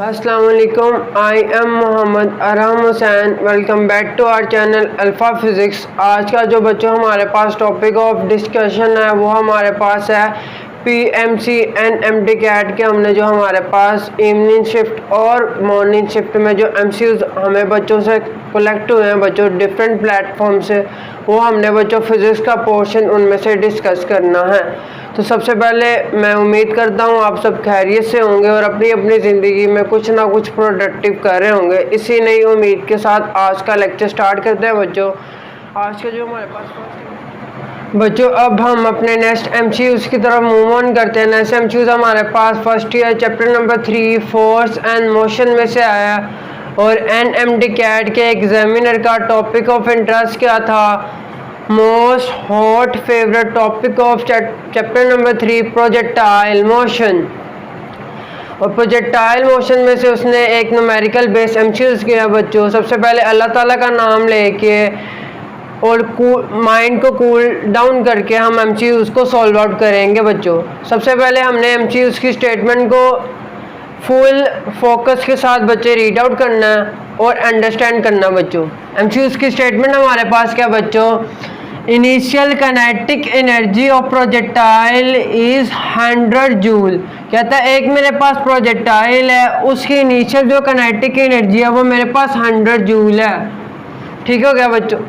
अस्सलाम वालेकुम। I am Mohammad Arham Hussain. Welcome back to our channel alpha physics. आज का जो बच्चों हमारे पास टॉपिक ऑफ डिस्कशन है वो हमारे पास है पीएमसी एंड एमटी कैट के। हमने जो हमारे पास इवनिंग शिफ्ट और मॉर्निंग शिफ्ट में जो एमसीक्यूज़ हमें बच्चों से कलेक्ट हुए हैं बच्चों डिफरेंट प्लेटफॉर्म से, वो हमने बच्चों फिज़िक्स का पोर्शन उनमें से डिस्कस करना है। तो सबसे पहले मैं उम्मीद करता हूँ आप सब खैरियत से होंगे और अपनी अपनी ज़िंदगी में कुछ ना कुछ प्रोडक्टिव कर रहे होंगे। इसी नई उम्मीद के साथ आज का लेक्चर स्टार्ट करते हैं बच्चों। आज का जो हमारे पास बच्चों, अब हम अपने नेक्स्ट एमसीक्यूज़ की तरफ मूव ऑन करते हैं। नेक्स्ट एमसीक्यूज़ हमारे पास first year chapter number 3 force and motion में से आया और एनएमडी कैट के एग्जामिनर का टॉपिक ऑफ इंटरेस्ट क्या था? Most hot favourite topic of chapter number 3 projectile motion. और प्रोजेक्टाइल मोशन में से उसने एक न्यूमेरिकल बेस एमसीक्यूज़ किया बच्चों। सबसे पहले अल्लाह ताला का नाम लेके और माइंड को कूल डाउन करके हम एमसीक्यूज़ को सॉल्व आउट करेंगे बच्चों। सबसे पहले हमने एमसीक्यूज़ की स्टेटमेंट को फुल फोकस के साथ बच्चे रीड आउट करना है और अंडरस्टैंड करना बच्चों। एमसीक्यूज़ की स्टेटमेंट हमारे पास क्या बच्चों? Initial kinetic energy of projectile is 100 joule. कहता है एक मेरे पास प्रोजेक्टाइल है, उसकी इनिशियल जो काइनेटिक एनर्जी है वो मेरे पास 100 जूल है। ठीक हो गया बच्चों।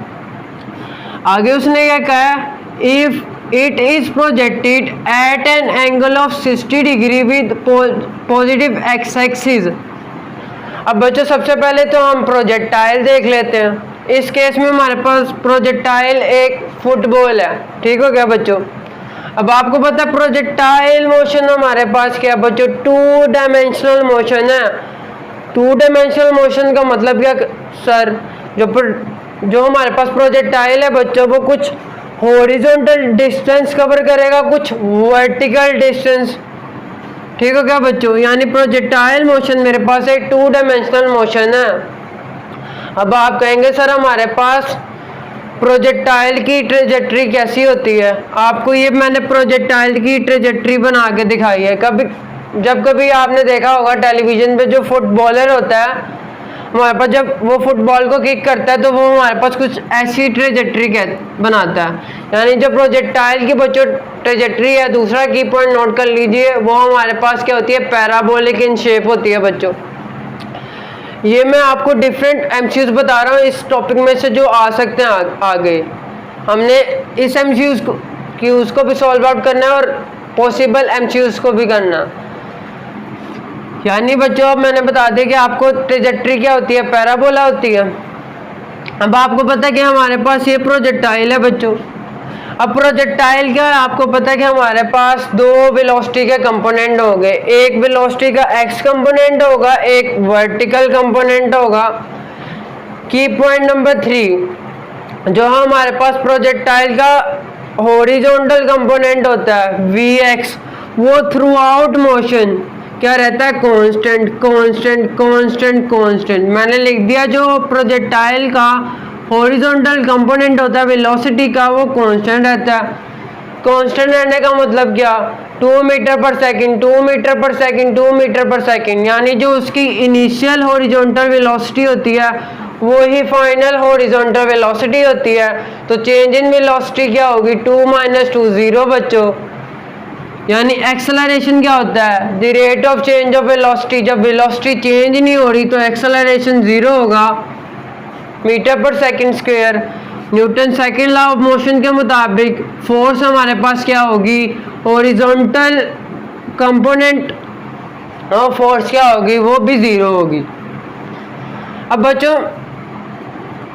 आगे उसने क्या कहा? If it is projected at an angle of 60 degree with positive x axis. अब बच्चों सबसे पहले तो हम प्रोजेक्टाइल देख लेते हैं। इस केस में हमारे पास प्रोजेक्टाइल एक फुटबॉल है। ठीक हो गया बच्चों। अब आपको पता है प्रोजेक्टाइल मोशन हमारे पास क्या है बच्चों? 2 डायमेंशनल मोशन है। 2 डायमेंशनल मोशन का मतलब क्या सर? जो हमारे पास प्रोजेक्टाइल है बच्चों वो कुछ हॉरिजॉन्टल डिस्टेंस कवर करेगा, कुछ वर्टिकल डिस्टेंस। ठीक हो गया बच्चों। यानी प्रोजेक्टाइल मोशन मेरे पास एक 2 डायमेंशनल मोशन है। अब आप कहेंगे सर हमारे पास प्रोजेक्टाइल की ट्रेजेक्ट्री कैसी होती है? आपको ये मैंने प्रोजेक्टाइल की ट्रेजेक्ट्री बना के दिखाई है। जब कभी आपने देखा होगा टेलीविज़न पे जो फुटबॉलर होता है हमारे पास, जब वो फुटबॉल को किक करता है तो वो हमारे पास कुछ ऐसी ट्रेजेक्ट्री बनाता है। यानी जो प्रोजेक्टाइल की बच्चों ट्रेजेक्ट्री है, दूसरा की पॉइंट नोट कर लीजिए, वो हमारे पास क्या होती है? पैराबोलिक इन शेप होती है बच्चों। ये मैं आपको डिफरेंट एमसीक्यूज़ बता रहा हूँ इस टॉपिक में से जो आ सकते हैं आगे। हमने इस एमसीक्यूज़ को भी सॉल्व आउट करना है और पॉसिबल एमसीक्यूज़ को भी करना। यानी बच्चों अब मैंने बता दिया कि आपको ट्रेजेक्ट्री क्या होती है? पैराबोला होती है। अब आपको पता है कि हमारे पास ये प्रोजेक्टाइल है बच्चों। अब प्रोजेक्टाइल क्या है? आपको पता है कि हमारे पास 2 वेलोसिटी के कंपोनेंट हो गए। एक वेलोसिटी का एक्स कंपोनेंट होगा, एक वर्टिकल कंपोनेंट होगा। की पॉइंट नंबर 3 जो हमारे पास प्रोजेक्टाइल का हॉरिजॉन्टल कंपोनेंट होता है Vx, वो थ्रू आउट मोशन क्या रहता है? Constant constant constant constant. मैंने लिख दिया जो प्रोजेक्टाइल का हॉरिजॉन्टल कंपोनेंट होता है वेलोसिटी का वो कांस्टेंट रहता है। कांस्टेंट रहने का मतलब क्या? 2 मीटर पर सेकंड 2 मीटर पर सेकंड 2 मीटर पर सेकंड। यानी जो उसकी इनिशियल हॉरिजॉन्टल वेलोसिटी होती है वो ही फाइनल हॉरिजॉन्टल वेलोसिटी होती है। तो चेंज इन वेलोसिटी क्या होगी? 2 - 2 0 बच्चों। यानी एक्सेलरेशन क्या होता है? The rate of change of velocity. जब वेलोसिटी चेंज नहीं हो रही तो एक्सेलरेशन 0 होगा, मीटर पर second square. Newton second law of motion के मुताबिक फोर्स हमारे पास क्या होगी? हॉरिजॉन्टल कंपोनेंट ऑफ फोर्स क्या होगी? वो भी 0 होगी। अब बच्चों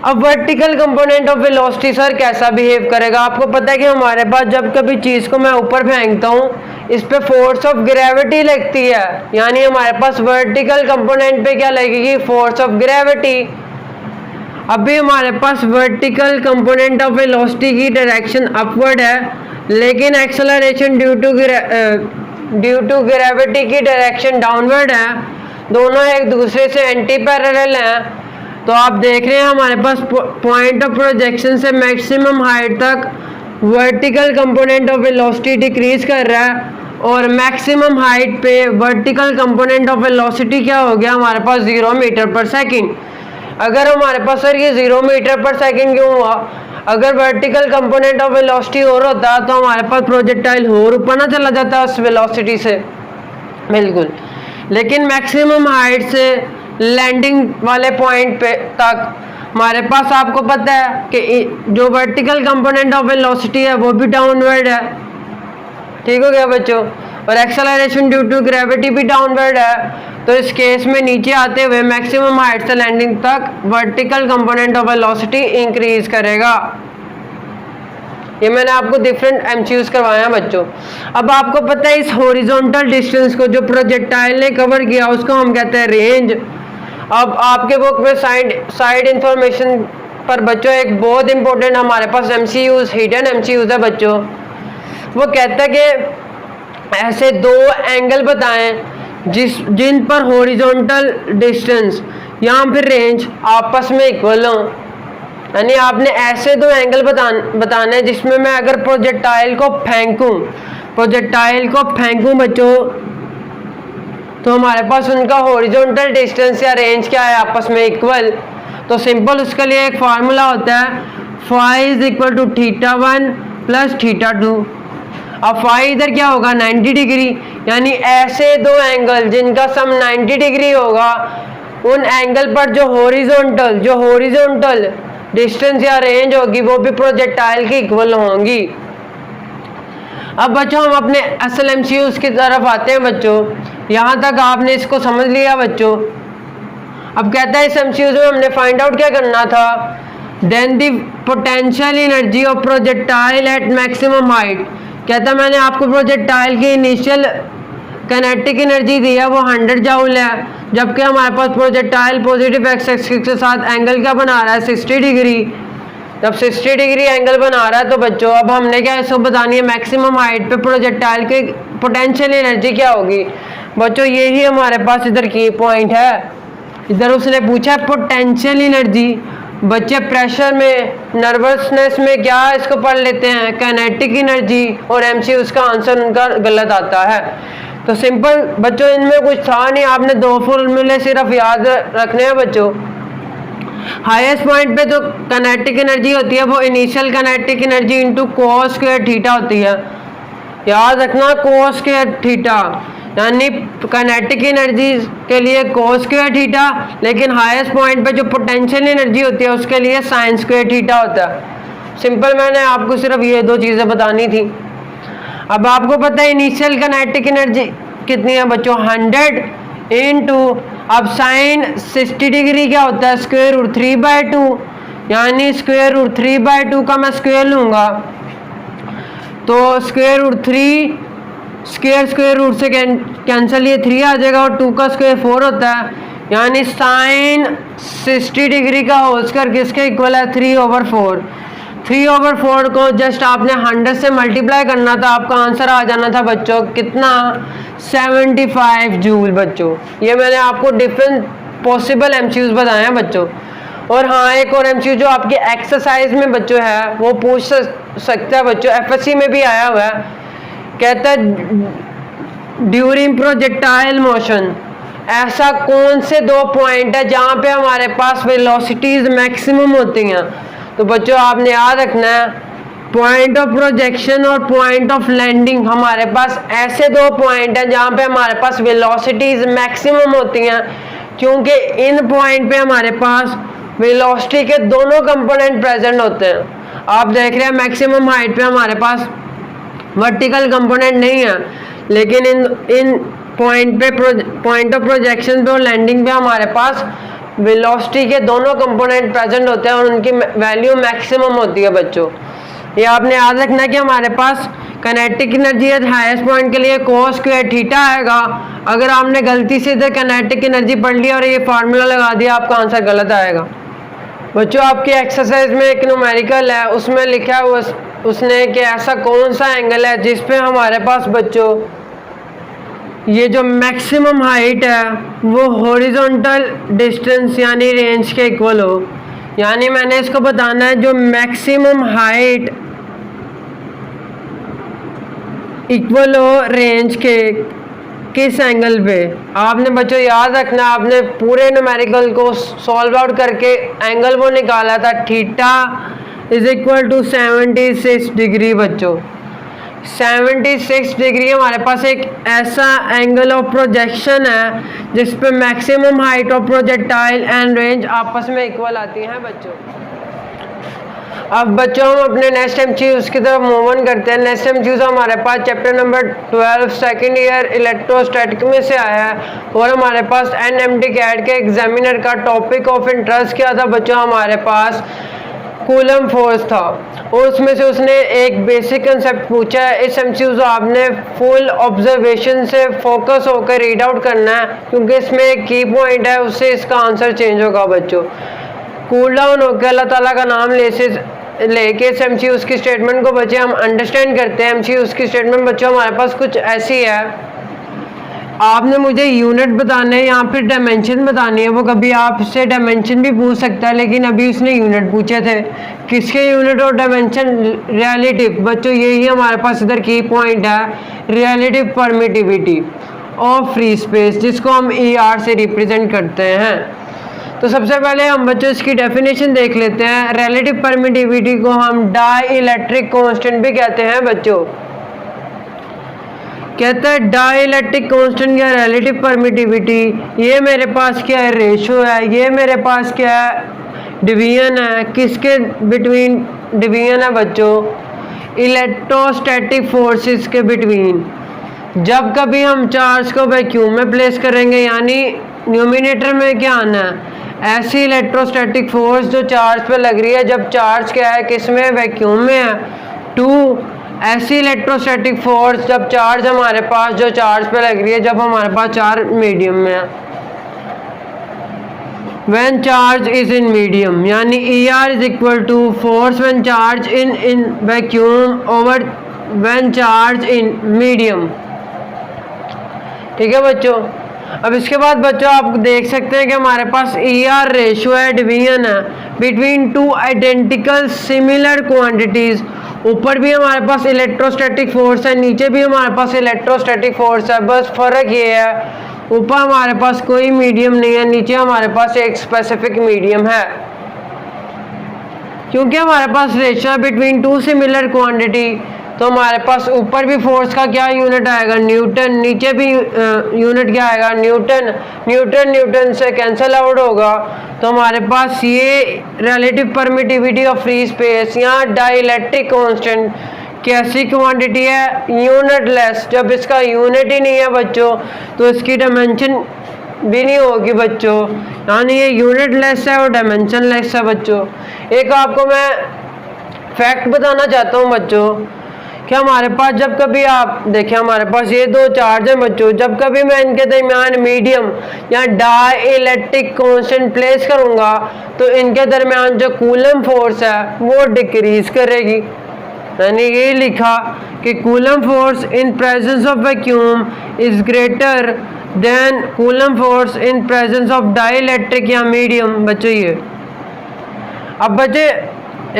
अब vertical component of velocity sir कैसा बिहेव करेगा? आपको पता है कि हमारे पास जब कभी चीज़ को मैं ऊपर फेंकता हूँ इस पे फोर्स ऑफ ग्रेविटी लगती है। यानी हमारे पास वर्टिकल कंपोनेंट पे क्या लगेगी? Force of gravity. अभी हमारे पास वर्टिकल कंपोनेंट ऑफ वेलोसिटी की डायरेक्शन अपवर्ड है, लेकिन एक्सेलरेशन ड्यू टू ग्रेविटी की डायरेक्शन डाउनवर्ड है। दोनों एक दूसरे से एंटी पैरेलल हैं। तो आप देख रहे हैं हमारे पास पॉइंट ऑफ प्रोजेक्शन से मैक्सिमम हाइट तक vertical component of velocity decrease कर रहा है और मैक्सिमम हाइट पे वर्टिकल कंपोनेंट ऑफ वेलोसिटी क्या हो गया हमारे पास 0 मीटर पर सेकंड। अगर हमारे पास सर ये 0 मीटर पर सेकंड क्यों हुआ, अगर वर्टिकल कंपोनेंट ऑफ वेलोसिटी और होता तो हमारे पास प्रोजेक्टाइल और ऊपर ना चला जाता उस वेलोसिटी से, बिल्कुल। लेकिन मैक्सिमम हाइट से लैंडिंग वाले पॉइंट पे तक हमारे पास आपको पता है कि जो वर्टिकल कंपोनेंट ऑफ वेलोसिटी है वो भी डाउनवर्ड है, ठीक हो गया बच्चों, और एक्सेलरेशन ड्यू टू ग्रेविटी भी डाउनवर्ड है। तो इस केस में नीचे आते हुए मैक्सिमम हाइट से लैंडिंग तक vertical component of velocity increase करेगा। ये मैंने आपको डिफरेंट एमसीक्यूज करवाया बच्चों। अब आपको पता है इस हॉरिजॉन्टल डिस्टेंस को जो प्रोजेक्टाइल ने कवर किया उसको हम कहते हैं रेंज। अब आपके बुक में साइड इंफॉर्मेशन पर बच्चों एक बहुत इंपॉर्टेंट हमारे पास एमसीक्यूज, हिडन एमसीक्यूज है बच्चों। वो कहता है कि ऐसे दो एंगल बताएं जिन पर हॉरिजॉन्टल डिस्टेंस या फिर रेंज आपस में इक्वल हो। यानी आपने ऐसे दो एंगल बताने हैं जिसमें मैं अगर प्रोजेक्टाइल को फेंकूं बच्चों तो हमारे पास उनका हॉरिजॉन्टल डिस्टेंस या रेंज क्या है आपस में इक्वल। तो सिंपल उसके लिए एक फार्मूला होता है फाई इज इक्वल टू θ1 प्लस θ2। अब फाई इधर क्या होगा 90 डिग्री, यानी ऐसे दो एंगल जिनका सम 90 डिग्री होगा उन एंगल पर जो हॉरिजॉन्टल डिस्टेंस या रेंज होगी वो भी प्रोजेक्टाइल की इक्वल होंगी। अब बच्चों हम अपने असल एमसीक्यूज की तरफ आते हैं बच्चों। यहाँ तक आपने इसको समझ लिया बच्चों। अब कहता है इस एमसीक्यूज में हमने फाइंड आउट क्या करना था, then the potential energy of projectile at maximum height. कहता मैंने आपको प्रोजेक्टाइल की इनिशियल काइनेटिक एनर्जी दी है वो 100 जूल है, जबकि हमारे पास प्रोजेक्टाइल पॉजिटिव एक्स एक्सिस के साथ एंगल क्या बना रहा है 60 डिग्री। जब 60 डिग्री एंगल बना रहा है तो बच्चों अब हमने क्या इसको बतानी है मैक्सिमम हाइट पे प्रोजेक्टाइल की पोटेंशियल एनर्जी क्या होगी। बच्चों यही हमारे पास इधर की पॉइंट है। इधर उसने पूछा है पोटेंशियल एनर्जी। बच्चे प्रेशर में, नर्वसनेस में क्या इसको पढ़ लेते हैं काइनेटिक एनर्जी, और एमसीक्यू उसका आंसर उनका गलत आता है। तो सिंपल बच्चों इनमें कुछ था नहीं, आपने दो फॉर्मूले सिर्फ याद रखने हैं बच्चों। हाईएस्ट पॉइंट पे जो काइनेटिक एनर्जी होती है वो initial kinetic energy into cos square theta होती है। याद रखना cos स्क्वायर थीटा, यानी काइनेटिक एनर्जी के लिए cos स्क्वायर थीटा, लेकिन हाईएस्ट पॉइंट पे जो पोटेंशियल एनर्जी होती है उसके लिए sin स्क्वायर थीटा होता है। सिंपल मैंने आपको सिर्फ ये दो चीज़ें बतानी थी। अब आपको पता है इनिशियल काइनेटिक एनर्जी कितनी है बच्चों 100 इनटू, अब साइन 60 डिग्री क्या होता है स्क्वायर रूट 3/2, यानी स्क्वायर रूट 3/2 का मैं स्क्वायर लूँगा तो स्क्वायर रूट 3 स्क्वायर रूट से कैंसिल, ये 3 आ जाएगा और 2 का स्क्वायर 4 होता है, यानी साइन 60 डिग्री का होल स्क्वायर किसके इक्वल है 3/4। 3/4 को जस्ट आपने 100 से मल्टीप्लाई करना था, आपका आंसर आ जाना था बच्चों कितना 75 जूल बच्चों। ये मैंने आपको डिफरेंट पॉसिबल एमसीक्यूज बताए हैं बच्चों। और हाँ एक और एमसीक्यू जो आपके एक्सरसाइज में बच्चों है वो पूछ सकता है बच्चों, एफएससी में भी आया हुआ है। कहता है ड्यूरिंग प्रोजेक्टाइल मोशन ऐसा कौन से दो पॉइंट है जहाँ पे हमारे पास वेलोसिटीज मैक्सिमम होती हैं। तो बच्चों आपने याद रखना है पॉइंट ऑफ प्रोजेक्शन और पॉइंट ऑफ लैंडिंग हमारे पास ऐसे दो पॉइंट हैं जहाँ पे हमारे पास वेलोसिटीज मैक्सिमम होती हैं, क्योंकि इन पॉइंट पे हमारे पास वेलोसिटी के दोनों कंपोनेंट प्रेजेंट होते हैं। आप देख रहे हैं मैक्सिमम हाइट पे हमारे पास वर्टिकल कंपोनेंट नहीं है, लेकिन इन पॉइंट पे पॉइंट ऑफ प्रोजेक्शन पे और लैंडिंग पे हमारे पास वेलोसिटी के दोनों कंपोनेंट प्रेजेंट होते हैं और उनकी वैल्यू मैक्सिमम होती है बच्चों। ये आपने याद रखना है कि हमारे पास काइनेटिक एनर्जी हाईएस्ट पॉइंट के लिए cos स्क्वायर थीटा आएगा। अगर आपने गलती से इधर काइनेटिक एनर्जी पढ़ लिया और ये फार्मूला लगा दिया आपका आंसर गलत आएगा बच्चों। आपकी एक्सरसाइज में एक न्यूमेरिकल है, उसमें लिखा है उसने कि ऐसा कौन सा एंगल है जिस पे हमारे पास बच्चों ये जो मैक्सिमम हाइट है वो हॉरिजॉन्टल डिस्टेंस यानी रेंज के इक्वल हो। यानी मैंने इसको बताना है जो मैक्सिमम हाइट इक्वल हो रेंज के किस एंगल पे। आपने बच्चों याद रखना, आपने पूरे न्यूमेरिकल को सॉल्व आउट करके एंगल वो निकाला था, theta is equal to 76 degree. बच्चों 76 डिग्री हमारे पास एक ऐसा एंगल ऑफ प्रोजेक्शन है जिस पे maximum height of projectile and range आपस में इक्वल आती हैं बच्चों। अब बच्चों हम अपने नेक्स्ट एमसीक्यूज की तरफ मूव ऑन करते हैं। नेक्स्ट एमसीक्यूज हमारे पास chapter number 12 second year electrostatic में से आया है और हमारे पास एनएमटी कैट के एग्जामिनर का टॉपिक ऑफ इंटरेस्ट क्या था बच्चों, हमारे पास कूलम फोर्स था और उसमें से उसने एक बेसिक कंसेप्ट पूछा है। इस एमसीक्यू को आपने फुल ऑब्जर्वेशन से फोकस होकर रीड आउट करना है क्योंकि इसमें एक की पॉइंट है, उससे इसका आंसर चेंज होगा बच्चों। कूल डाउन होकर अल्लाह ताला का नाम लेके इस एमसीक्यू की स्टेटमेंट को बच्चे हम अंडरस्टैंड करते हैं। एमसीक्यू की स्टेटमेंट बच्चों हमारे पास कुछ ऐसी है, आपने मुझे यूनिट बताना है या फिर डायमेंशन बतानी है। वो कभी आपसे डायमेंशन भी पूछ सकता है लेकिन अभी उसने यूनिट पूछे थे। किसके यूनिट और डायमेंशन? रिलेटिव। बच्चों यही हमारे पास इधर की पॉइंट है, relative permittivity of free space, जिसको हम ER से रिप्रेजेंट करते हैं। तो सबसे पहले हम बच्चों इसकी डेफिनेशन देख लेते हैं। रिलेटिव परमिटिविटी को हम डाई इलेक्ट्रिक कांस्टेंट भी कहते हैं बच्चों। कहता है डाई इलेक्ट्रिक कांस्टेंट या रिलेटिव परमिटिविटी, ये मेरे पास क्या है? रेशो है। ये मेरे पास क्या है? डिवीजन है। किसके बिटवीन डिवीजन है बच्चों? इलेक्ट्रोस्टैटिक फोर्सेस के बिटवीन। जब कभी हम चार्ज को वैक्यूम में प्लेस करेंगे, यानी न्यूमिनेटर में क्या आना है? ऐसी इलेक्ट्रोस्टैटिक फोर्स जो चार्ज पे लग रही है जब चार्ज क्या है, किस में? वैक्यूम में है। 2 ऐसी इलेक्ट्रोस्टैटिक फोर्स जब चार्ज हमारे पास जो चार्ज पे लग रही है जब हमारे पास चार्ज मीडियम में है। When charge is in medium, यानी ER is equal to force when charge in vacuum over when charge in medium. ठीक है बच्चों। अब इसके बाद बच्चों आप देख सकते हैं कि हमारे पास ER रेशो है, डिवीजन है बिटवीन 2 आइडेंटिकल सिमिलर क्वांटिटीज। ऊपर भी हमारे पास इलेक्ट्रोस्टैटिक फोर्स है, नीचे भी हमारे पास इलेक्ट्रोस्टैटिक फोर्स है, बस फर्क ये है ऊपर हमारे पास कोई मीडियम नहीं है, नीचे हमारे पास एक स्पेसिफिक मीडियम है। क्योंकि हमारे पास रेशो है बिटवीन 2 सिमिलर क्वांटिटी, तो हमारे पास ऊपर भी फोर्स का क्या यूनिट आएगा? न्यूटन। नीचे भी यूनिट क्या आएगा? न्यूटन। न्यूटन न्यूटन से कैंसिल आउट होगा, तो हमारे पास ये relative permittivity of free space या डाइलेक्ट्रिक कांस्टेंट कैसी क्वांटिटी है? Unit less. जब इसका यूनिट ही नहीं है बच्चों तो इसकी डायमेंशन भी नहीं होगी बच्चों, यानी ये यूनिट लेस है और डायमेंशन लेस है बच्चों। एक आपको मैं फैक्ट बताना चाहता हूँ बच्चों कि हमारे पास जब कभी आप देखें, हमारे पास ये 2 चार्ज हैं बच्चों, जब कभी मैं इनके दरमियान मीडियम या डाई इलेक्ट्रिक कांस्टेंट प्लेस करूंगा तो इनके दरमियान जो कूलम फोर्स है वो डिक्रीज करेगी। मैंने ये लिखा कि coulomb force in presence of vacuum is greater than coulomb force in presence of dielectric या मीडियम। बच्चों ये अब बच्चे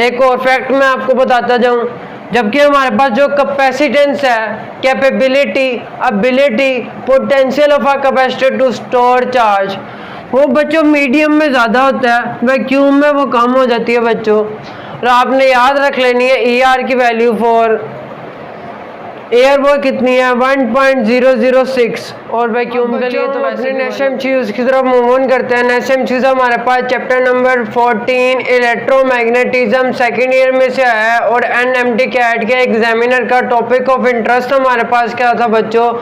एक और फैक्ट मैं आपको बताता जाऊं, जबकि हमारे पास जो कैपेसिटेंस है, capability, ability, potential of a capacitor to store charge, वो बच्चों मीडियम में ज़्यादा होता है, वैक्यूम में वो कम हो जाती है बच्चों। और आपने याद रख लेनी है ER की वैल्यू फॉर एयर वो कितनी है? 1.006 और वैक्यूम के लिए तो वैसे नेक्स्ट एमसीक्यूज की तरफ मूव ऑन करते हैं। नेक्स्ट एमसीक्यूज हमारे पास chapter number 14 electromagnetism second year में से आया है और एनएमटी कैट के एग्जामिनर का टॉपिक ऑफ इंटरेस्ट हमारे पास क्या था बच्चों?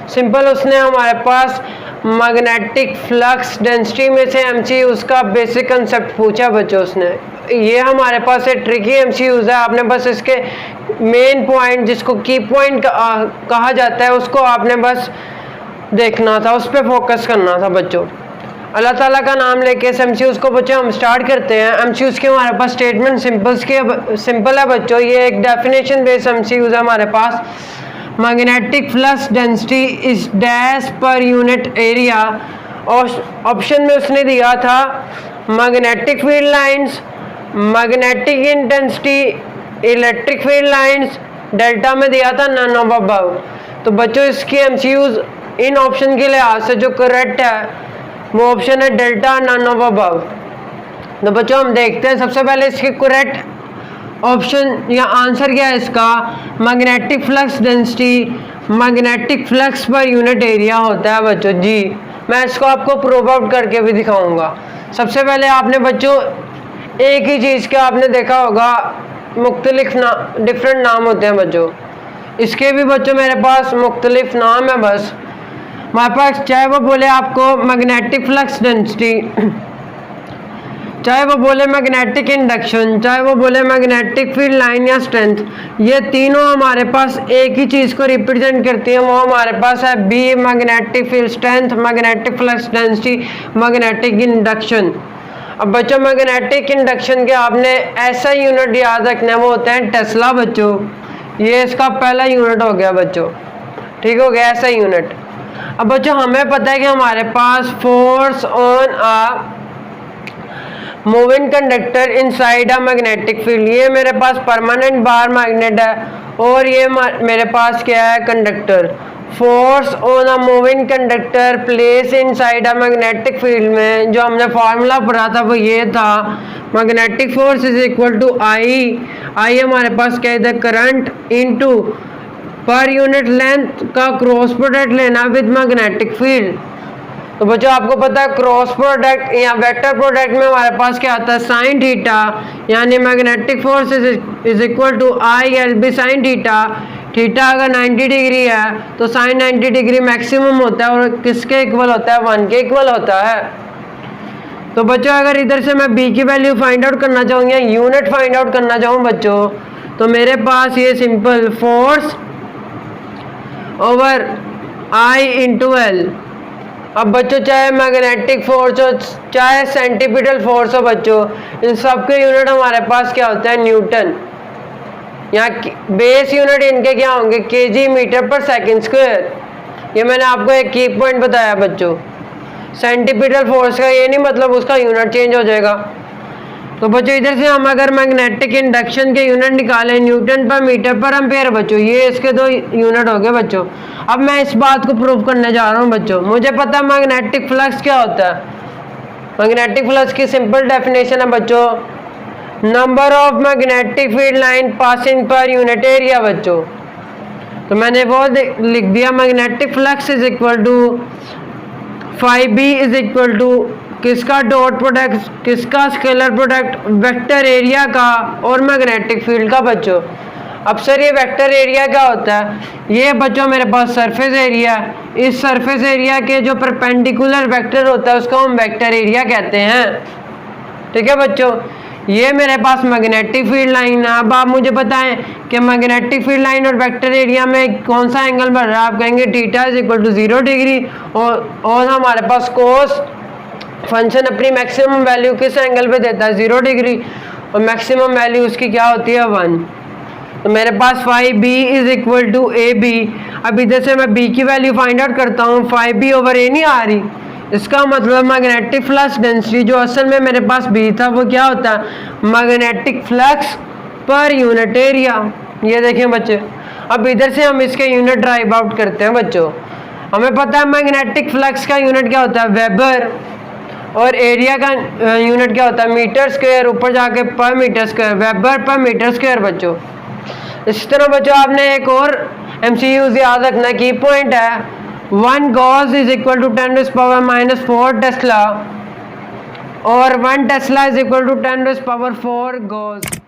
सिंपल, उसने हमारे पास मैग्नेटिक फ्लक्स डेंसिटी में से एमसीक्यू उसका बेसिक कंसेप्ट पूछा बच्चों उसने। ये हमारे पास एक ट्रिकी एमसीक्यूज है, आपने बस इसके मेन पॉइंट जिसको की पॉइंट कहा जाता है उसको आपने बस देखना था, उस पर फोकस करना था बच्चों। अल्लाह ताला का नाम लेके इस एमसीक्यूज को बच्चों हम स्टार्ट करते हैं। एमसीक्यूज के हमारे पास स्टेटमेंट सिंपल है बच्चों। ये एक डेफिनेशन बेस्ड एमसीक्यूज है हमारे पास। Magnetic flux density is dash per unit area, और ऑप्शन में उसने दिया था magnetic field lines, magnetic intensity, electric field lines, delta में दिया था नन ऑफ अबव। तो बच्चों इसके एमसीक्यूज इन ऑप्शन के लिहाज से जो करेक्ट है वो ऑप्शन है डेल्टा नन ऑफ अबव। तो बच्चों हम देखते हैं सबसे पहले इसके करेक्ट ऑप्शन या आंसर क्या है इसका, magnetic flux density magnetic flux पर यूनिट एरिया होता है बच्चों जी। मैं इसको आपको प्रूव आउट करके भी दिखाऊंगा। सबसे पहले आपने बच्चों एक ही चीज़ का आपने देखा होगा मुख्तलिफ डिफरेंट नाम होते हैं बच्चों, इसके भी बच्चों मेरे पास मुख्तलिफ नाम है। बस हमारे पास चाहे वो बोले आपको मैग्नेटिक फ्लक्स डेंसिटी, चाहे वो बोले मैग्नेटिक इंडक्शन, चाहे वो बोले मैग्नेटिक फील्ड लाइन या स्ट्रेंथ, ये तीनों हमारे पास एक ही चीज़ को रिप्रेजेंट करती हैं। वो हमारे पास है B magnetic field strength, magnetic flux density, magnetic induction. अब बच्चों मैग्नेटिक इंडक्शन के आपने ऐसा यूनिट याद रखना है, वो होता है टेस्ला बच्चों। ये इसका पहला यूनिट हो गया बच्चों, ठीक हो गया ऐसा यूनिट। अब बच्चों हमें पता है कि हमारे पास force on a moving conductor inside a magnetic field, ये मेरे पास परमानेंट बार मैग्नेट है और ये मेरे पास क्या है conductor. Force on a moving conductor place inside a magnetic field में जो हमने फार्मूला पढ़ा था वो ये था, magnetic force is equal to I हमारे पास क्या है current into per unit length का क्रॉस प्रोडक्ट लेना विद मैग्नेटिक फील्ड। तो बच्चों आपको पता है क्रॉस प्रोडक्ट या वेक्टर प्रोडक्ट में हमारे पास क्या आता है साइन थीटा, यानी magnetic force is equal to I L B sine theta. Theta अगर 90 डिग्री है तो साइन 90 डिग्री मैक्सिमम होता है और किसके इक्वल होता है, 1 के इक्वल होता है। तो बच्चों अगर इधर से मैं बी की वैल्यू फाइंड आउट करना चाहूँ या यूनिट फाइंड आउट करना चाहूँ बच्चों, तो मेरे पास ये सिंपल फोर्स ओवर आई इंटू एल। अब बच्चों चाहे मैग्नेटिक फोर्स हो चाहे सेंटीपिटल फोर्स हो बच्चों, इन सब के यूनिट हमारे पास क्या होता है न्यूटन, या बेस यूनिट इनके क्या होंगे केजी मीटर पर सेकंड स्क्वायर। ये मैंने आपको एक की पॉइंट बताया बच्चों, सेंटीपिटल फोर्स का ये नहीं मतलब उसका यूनिट चेंज हो जाएगा। तो बच्चों इधर से हम अगर मैग्नेटिक इंडक्शन के यूनिट निकालें न्यूटन पर मीटर पर एम्पेयर बच्चों, ये इसके दो यूनिट हो गए बच्चों। अब मैं इस बात को प्रूव करने जा रहा हूँ बच्चों। मुझे पता है मैग्नेटिक फ्लक्स क्या होता है। मैग्नेटिक फ्लक्स की सिंपल डेफिनेशन है बच्चों, number of magnetic field line passing per unit area बच्चों। तो मैंने वो लिख दिया magnetic flux is equal to phi B is equal to किसका डॉट प्रोडक्ट, किसका स्केलर प्रोडक्ट, वेक्टर एरिया का और मैग्नेटिक फील्ड का बच्चों। अब सर ये वेक्टर एरिया क्या होता है, ये बच्चों मेरे पास सरफेस एरिया, इस सरफेस एरिया के जो परपेंडिकुलर वेक्टर होता है उसको हम वेक्टर एरिया कहते हैं, ठीक है बच्चों। ये मेरे पास मैग्नेटिक फील्ड लाइन है। अब आप मुझे बताएं कि मैग्नेटिक फील्ड लाइन और वेक्टर एरिया में कौन सा एंगल बढ़ रहा है। आप कहेंगे theta is equal to 0 degree और हमारे पास कोस फंक्शन अपनी मैक्सिमम वैल्यू किस एंगल पे देता है 0 डिग्री और मैक्सिमम वैल्यू उसकी क्या होती है 1। तो मेरे पास phi B is equal to a b. अब इधर से मैं बी की वैल्यू फाइंड आउट करता हूँ, फाई बी ओवर ए नहीं आ रही, इसका मतलब मैग्नेटिक फ्लक्स डेंसिटी जो असल में मेरे पास बी था वो क्या होता है मैग्नेटिक फ्लक्स पर यूनिट एरिया। ये देखें बच्चे, अब इधर से हम इसके यूनिट ड्राइव आउट करते हैं बच्चों। हमें पता है मैग्नेटिक फ्लक्स का यूनिट क्या होता है वेबर और एरिया का यूनिट क्या होता है मीटर स्क्वायर, ऊपर जाके per meter square, weber per meter square बच्चों। इसी तरह बच्चों आपने एक और एमसीक्यू याद रखना की पॉइंट है, 1 gauss is equal to 10⁻⁻4 tesla और 1 tesla is equal to 10⁻4 Gauss.